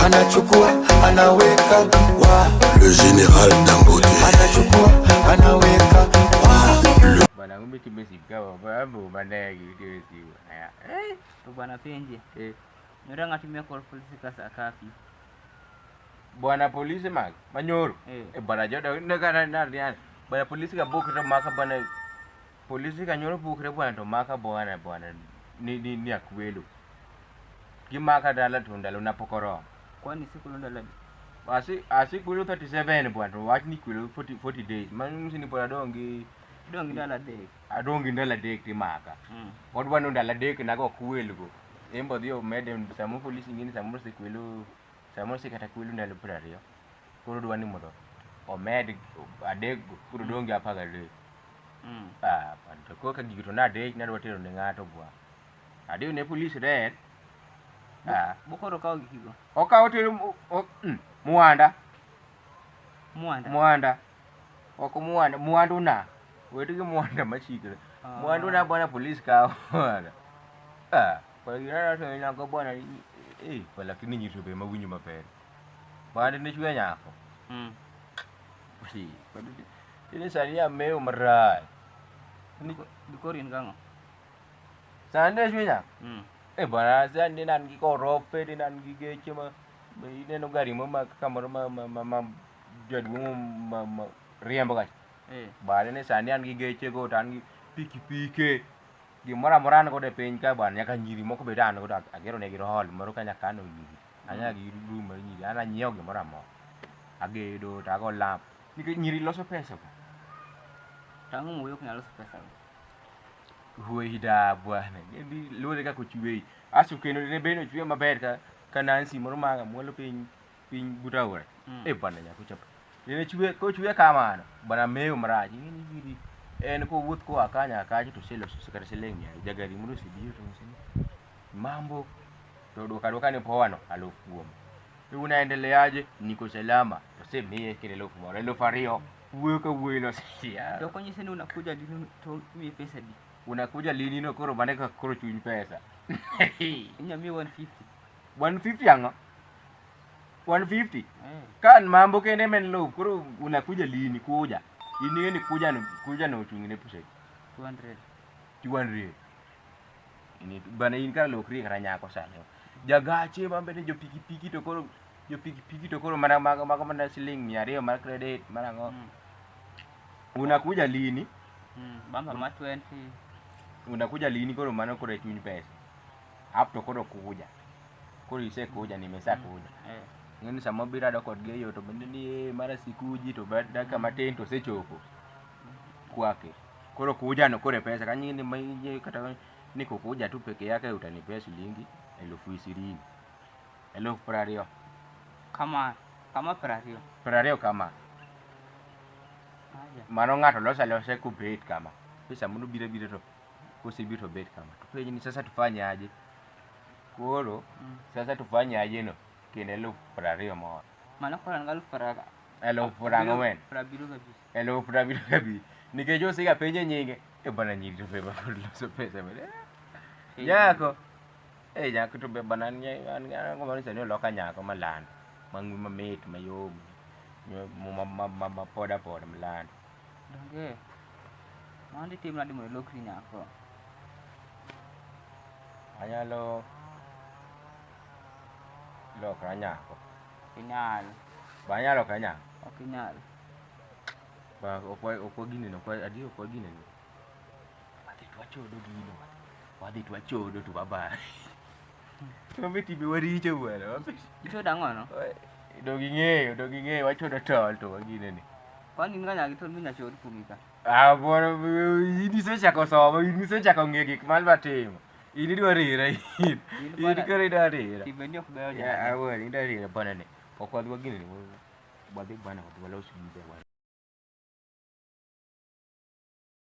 anachukua anaweka wa le général Dangote anachukua anaweka wa bana ngumbe kimesigawa babu manegi dirisi haya bwana penje nyora ngatimia kwa polisi kasa kafi bwana polisi mag manyoro bana joda ndakana narian bana polisi ka bukre maka bana polisi ka nyoro bukre bwana to maka bwana ni akwelo kimaka dala tundalo na pokoro kwani siku ndala asi kwelo 37 bwana watch ni kwelo 40 days man ni pora dongi ndala dek adongi ndala dek ti maka odwa ndala dek nago kwelo go embo dio medem samu polisi ngini samu sikwelo samu sikata kwelo ndalo prario koro dwani modo o med adek koro dongi apaga le panto ko ka gigito na dek na dwatero ne ngato bwa ade ne polisi red bokoro kawo gigo o kawo tero muanda oko muanda na wetu ke muanda machikre muanda na bwana polisi kawo kwa gira to ina ko bwana pala kini nyitu be mawinyu mapere bwana ne chwe nyako si ini sania meu marai ni dikorin kango sande chwe nyako bwana sande nan gi ko rope di nan gi geche ma ine no gari mo ma kamaro ma jadu ma riembo ga bwana ne sande an gi geche go tan gi piki gimora morana ko de piny ka ban nyaka nyiri moko be dan ko agero ne giro hol moro kanya kano nyiri anya gi room mar nyiri ana nyiew gimora mo agedo ta go lamp ni nyiri loso pesa ko tangu moyo ko loso pesa huida bwana ndi lore ka ko chiwe asu keno ne beno chiwe maber ka nansi moro manga molo piny butawore bwana nyako chapa ne chiwe ko chiwe kamano bwana meyo maraji ni giri en ko wuth ko akanya akaji to selo sekara seleng ya jagari muru sidio to sini mambo to doka ni powano alofuom unaendeleaje niko salama to se mie kile lofu mora lo fario wuka wuilo sia to konyese ni unakuja lini to mi pesa di unakuja lini no koro bane ka koro chuny pesa nyami 150 anga 150 kan mambo kende men lo koro unakuja lini kuja ini ni kuja no chungine puse 200 ini bana in ka lo kri karanya ko sanyo jagache mambe ne jo piki to koro mana mana siling miario mar credit mana ngo unakuja lini bamba ma 20 unakuja lini koro mano kore chuny pesa hapo to koro kuja koro ise kuja nimesa kuja ngeni sama bira do kod geyo to bende ni mara sikuji to daka matin to sechopo kwake koro kuja no kore pesa kanyi ni maije kata niko kuja tu peke yake utanipea shilingi 20,020 prario kama prario kama mano ngato lose ku bet kama pesa munu bira to kusibito bet kama to penye ni sasa tufanye aje koro sasa tufanye aje no kene lo prario mo mana ko ngal praga praga wen prabiru gabi nikejo siga penye nyinge bana nyiri to beba loso pesa mele yako nyako to beba nan an ko mari sani loka nyako maland mangu mamit mayom ma poda maland donge mandi timna di mo lokri nyako anyalo lokra nyako inyal banyalo kanya okinyal ba okwa gine no kwa adio kwa gine no wadi twachodo to baba meti be wari che bwana ito dangono dogi ng'eyo wachodo tol to gine ni kwani nganya gitol minya chod kumika bwana ini sechako somo ini sechako ng'e gik malwa timo ini dwa rira ini kore dwa rira tibeni ok beyo ya awali nda rira bwana ne okwadwa gine ni wadhi bwana wadhi loso gibe bwana